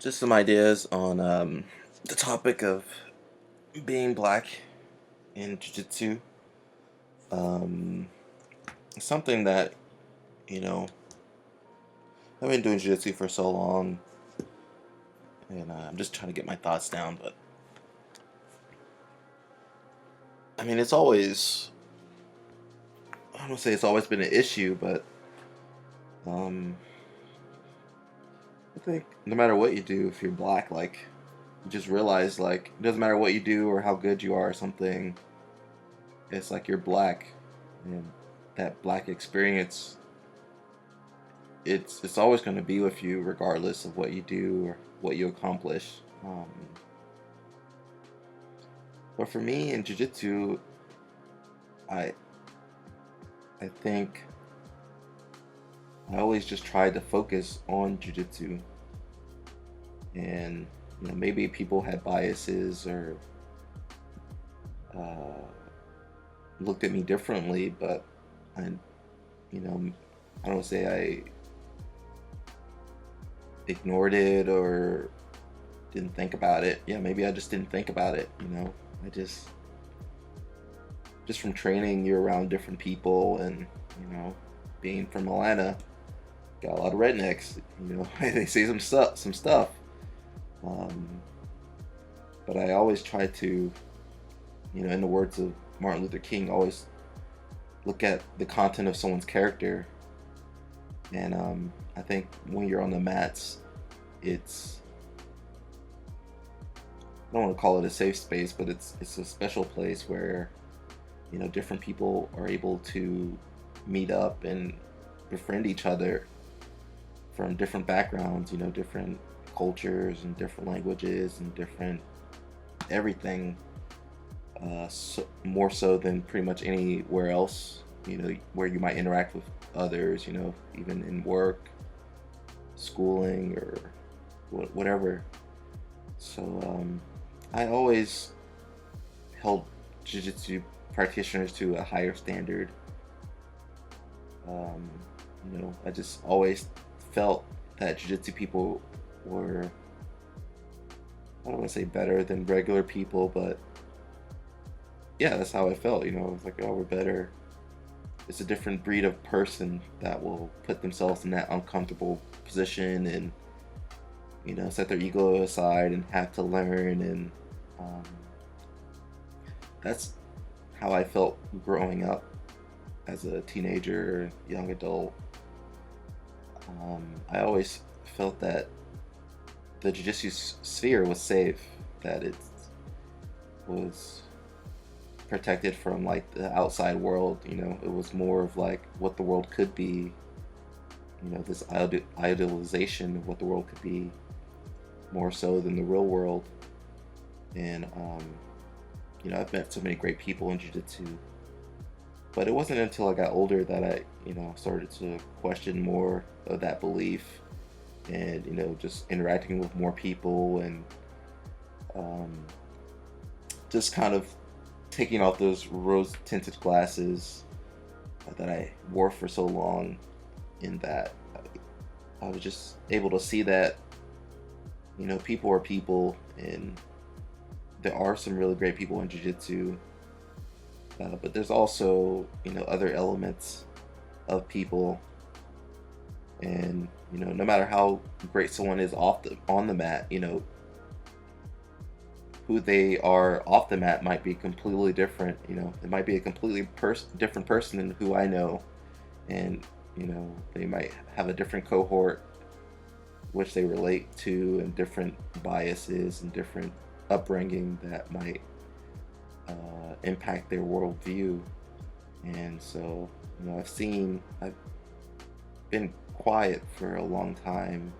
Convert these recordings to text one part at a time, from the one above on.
Just some ideas on the topic of being black in Jiu Jitsu. Um, Something that, you know, I've been doing Jiu Jitsu for so long, and I'm just trying to get my thoughts down. But, I mean, I don't want to say it's always been an issue, but um, I think no matter what you do, if you're black, like, you just realize, like, it doesn't matter what you do or how good you are or something, it's like you're black. And that black experience, it's always going to be with you regardless of what you do or what you accomplish. But for me in jiu-jitsu, I I think I always just tried to focus on jiu-jitsu, and maybe people had biases or uh, looked at me differently, but I you know I don't say I ignored it or didn't think about it. Yeah, maybe I just didn't think about it. I just from training, you're around different people, and being from Atlanta, got a lot of rednecks. They say some stuff. Um, but I always try to, in the words of Martin Luther King, always look at the content of someone's character. And I think when you're on the mats, it's, I don't want to call it a safe space, but it's a special place where different people are able to meet up and befriend each other from different backgrounds, different cultures and different languages and different everything, more so than pretty much anywhere else, where you might interact with others, even in work, schooling, or whatever. So I always held jiu-jitsu practitioners to a higher standard. Um, I just always felt that jiu-jitsu people were, I don't want to say better than regular people, but yeah, that's how I felt. I was like, oh, we're better. It's a different breed of person that will put themselves in that uncomfortable position and set their ego aside and have to learn. And um, that's how I felt growing up as a teenager, young adult. I always felt that the jiu-jitsu sphere was safe, that it was protected from like the outside world. It was more of like what the world could be. This idealization of what the world could be, more so than the real world. And I've met so many great people in jiu-jitsu, but it wasn't until I got older that I started to question more of that belief, and just interacting with more people, and just kind of taking off those rose-tinted glasses that I wore for so long. In that I was just able to see that people are people, and there are some really great people in jiu-jitsu, but there's also other elements of people. And no matter how great someone is on the mat, who they are off the mat might be completely different. It might be a completely different person than who I know, and they might have a different cohort which they relate to, and different biases and different upbringing that might impact their worldview. And so I've been quiet for a long time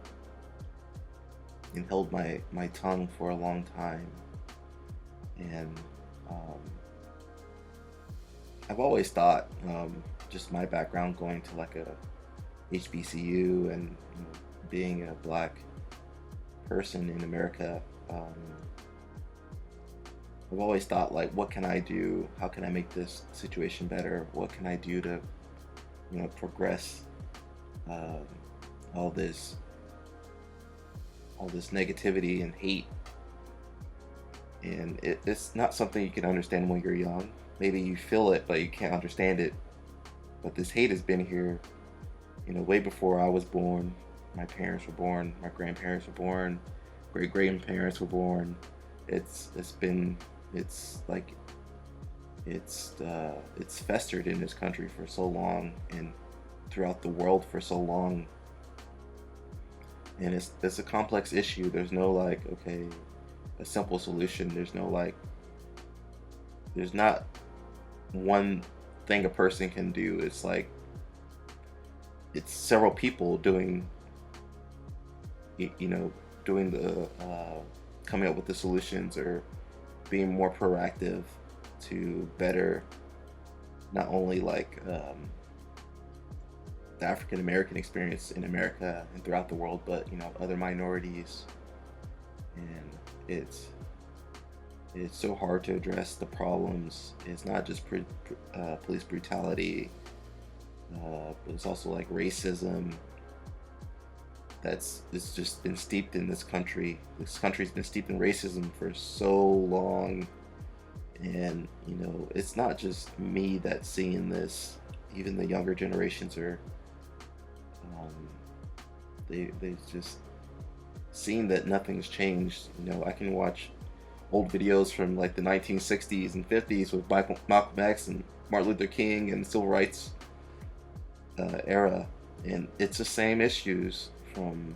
and held my tongue for a long time. And I've always thought, just my background going to like a HBCU and being a black person in America, I've always thought, like, what can I do? How can I make this situation better? What can I do to progress all this all this negativity and hate, and it's not something you can understand when you're young. Maybe you feel it, but you can't understand it. But this hate has been here, way before I was born. My parents were born. My grandparents were born. Great grandparents were born. It's been it's like it's festered in this country for so long and throughout the world for so long, and it's a complex issue. There's no like okay a simple solution. There's not one thing a person can do. It's like it's several people doing you know doing the coming up with the solutions or being more proactive to better not only like the African American experience in America and throughout the world, but other minorities. And it's so hard to address the problems. It's not just police brutality, but it's also like racism. It's just been steeped in this country. This country's been steeped in racism for so long, and it's not just me that's seeing this. Even the younger generations are, they just seeing that nothing's changed. I can watch old videos from like the 1960s and 50s with Malcolm X and Martin Luther King and the civil rights era, and it's the same issues from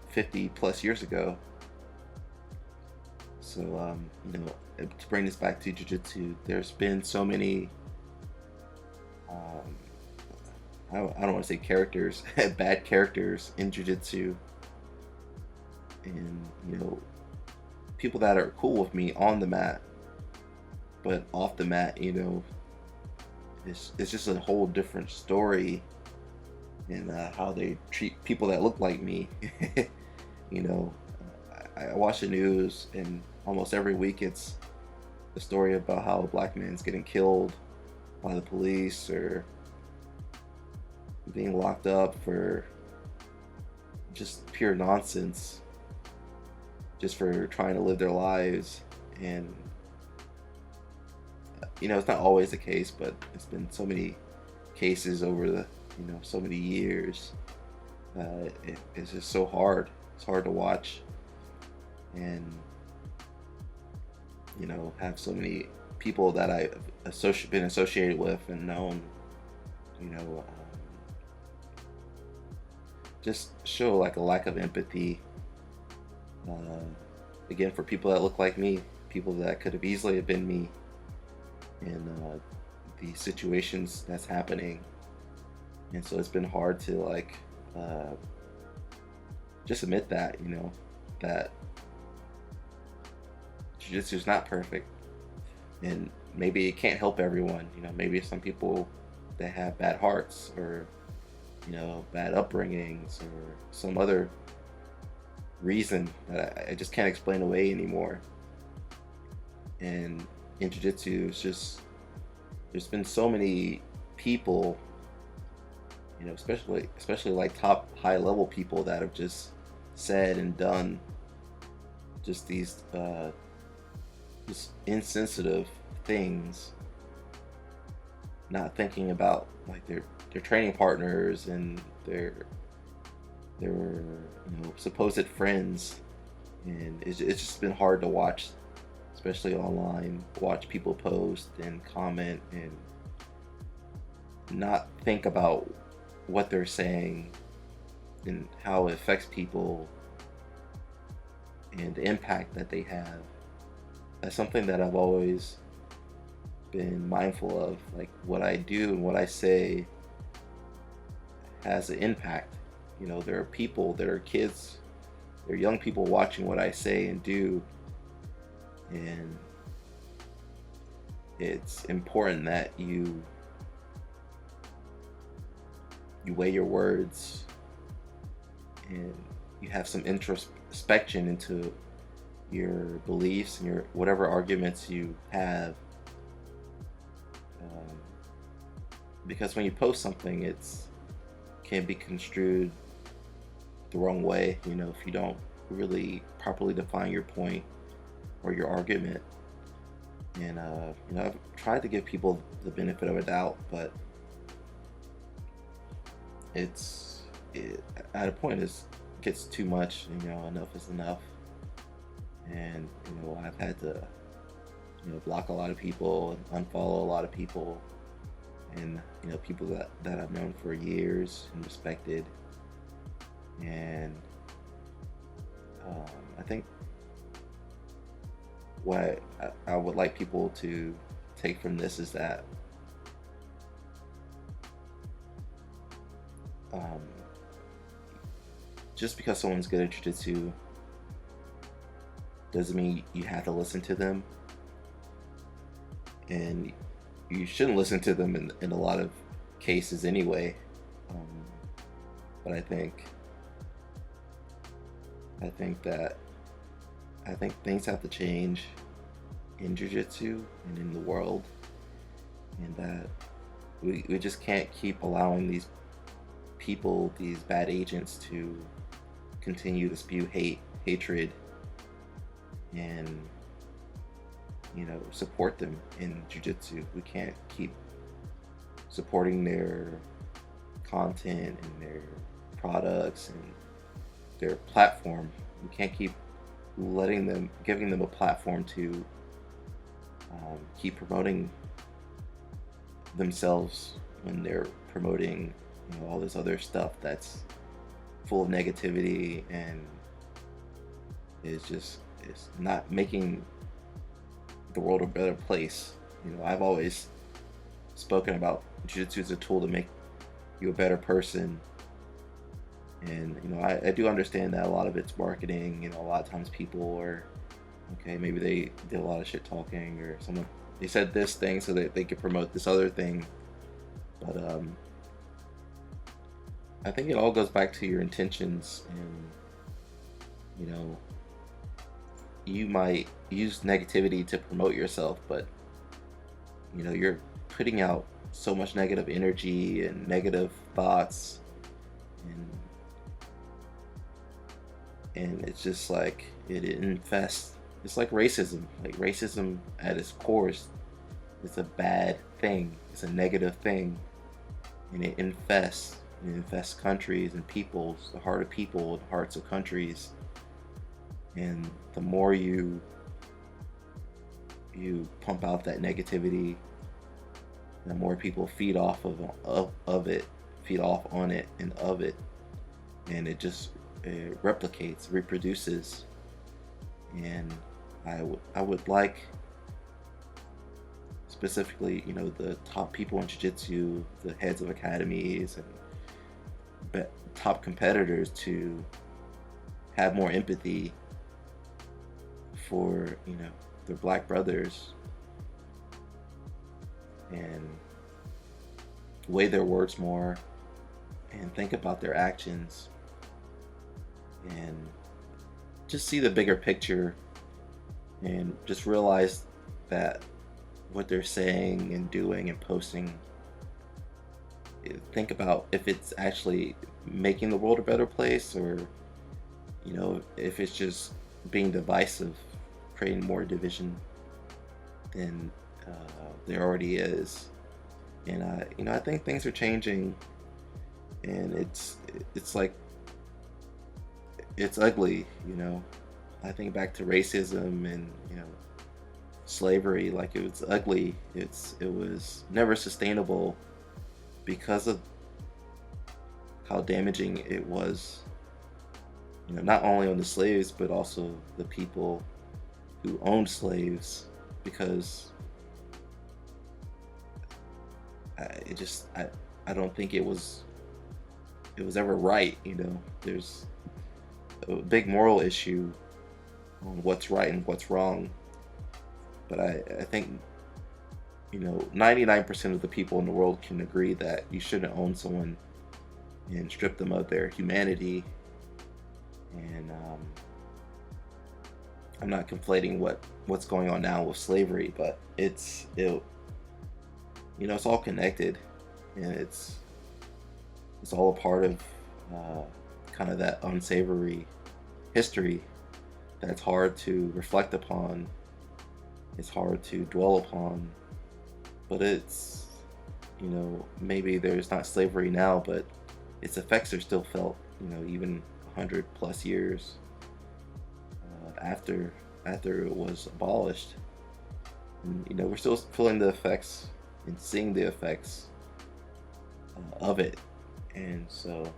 50 plus years ago. So to bring this back to jiu-jitsu, there's been so many I don't want to say characters bad characters in jiu-jitsu, and people that are cool with me on the mat, but off the mat it's just a whole different story in how they treat people that look like me. I watch the news, and almost every week it's a story about how a black man's getting killed by the police or being locked up for just pure nonsense, just for trying to live their lives. And it's not always the case, but it's been so many cases over the so many years. It's just so hard. It's hard to watch, and have so many people that I've been associated with and known, just show like a lack of empathy. Again, for people that look like me, people that could have easily have been me in the situations that's happening. And so it's been hard to like just admit that that jiu-jitsu is not perfect, and maybe it can't help everyone. Maybe some people that have bad hearts or bad upbringings or some other reason that I just can't explain away anymore. And in jiu-jitsu, it's just there's been so many people, especially like top high level people that have just said and done just these just insensitive things, not thinking about like their training partners and their supposed friends. And it's just been hard to watch, especially online, watch people post and comment and not think about what they're saying and how it affects people and the impact that they have. That's something that I've always been mindful of. Like what I do and what I say has an impact. There are people, there are kids, there are young people watching what I say and do, and it's important that you weigh your words and you have some introspection into your beliefs and your whatever arguments you have, because when you post something, it's can be construed the wrong way. If you don't really properly define your point or your argument. And I've tried to give people the benefit of a doubt, but it's at a point it gets too much. Enough is enough. And I've had to block a lot of people and unfollow a lot of people, and people that I've known for years and respected. And I think what I would like people to take from this is that just because someone's good at jiu-jitsu doesn't mean you have to listen to them, and you shouldn't listen to them in a lot of cases anyway. But I think things have to change in jiu-jitsu and in the world, and that we just can't keep allowing these people, these bad agents, to continue to spew hatred, and support them in jiu-jitsu. We can't keep supporting their content and their products and their platform. We can't keep giving them a platform to keep promoting themselves when they're promoting all this other stuff that's full of negativity and it's not making the world a better place. I've always spoken about jiu-jitsu as a tool to make you a better person, and I do understand that a lot of it's marketing. A lot of times people are maybe they did a lot of shit talking, or they said this thing so that they could promote this other thing, but I think it all goes back to your intentions. And you might use negativity to promote yourself, but you're putting out so much negative energy and negative thoughts, and it's just like it infests. It's like racism. Like racism at its core is a bad thing. It's a negative thing, and it infests. It infests countries and peoples, the heart of people, the hearts of countries. And the more you pump out that negativity, the more people feed off of it, feed off on it and of it, and it just replicates, reproduces. And I would like specifically, the top people in jiu-jitsu, the heads of academies and top competitors to have more empathy for their black brothers and weigh their words more and think about their actions and just see the bigger picture and just realize that what they're saying and doing and posting, think about if it's actually making the world a better place, or if it's just being divisive, creating more division than there already is. And I think things are changing, and it's like it's ugly. I think back to racism and slavery, like it was ugly. It was never sustainable because of how damaging it was, not only on the slaves but also the people who owned slaves, because I don't think it was ever right. There's a big moral issue on what's right and what's wrong, but I think 99% of the people in the world can agree that you shouldn't own someone and strip them of their humanity. And I'm not conflating what's going on now with slavery, but it's all connected, and it's all a part of kind of that unsavory history that's hard to reflect upon. It's hard to dwell upon, but it's, maybe there's not slavery now, but its effects are still felt, even 100+ years after it was abolished. And, we're still feeling the effects and seeing the effects of it. And so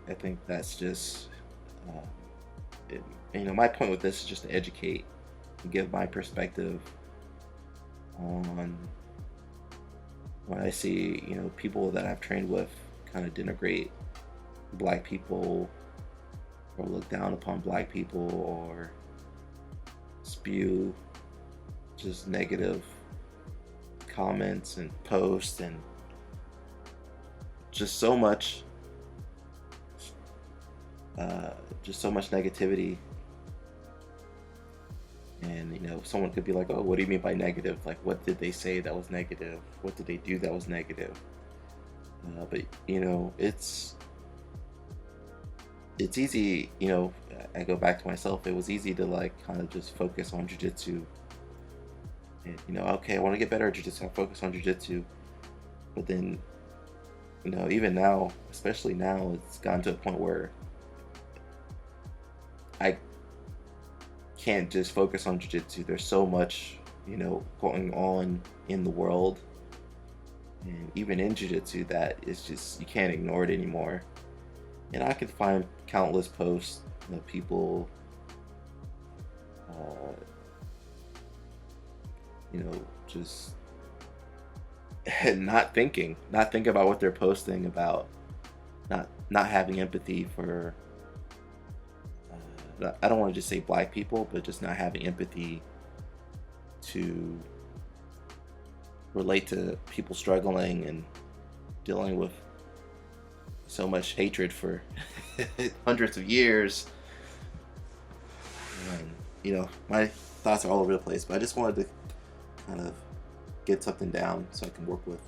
I think that's just, my point with this is just to educate and give my perspective on when I see, people that I've trained with kind of denigrate black people or look down upon black people or spew just negative comments and posts and just so much negativity. And someone could be like, oh, what do you mean by negative? Like, what did they say that was negative? What did they do that was negative? But it's easy, I go back to myself. It was easy to like kind of just focus on jiu-jitsu and okay, I want to get better at jiu-jitsu. I focus on jiu-jitsu. But then even now, especially now, it's gotten to a point where I can't just focus on jiu-jitsu. There's so much going on in the world and even in jiu-jitsu that it's just, you can't ignore it anymore. And I could find countless posts of people just not thinking about what they're posting about, not having empathy for I don't want to just say black people, but just not having empathy to relate to people struggling and dealing with so much hatred for hundreds of years. And my thoughts are all over the place, but I just wanted to kind of get something down so I can work with.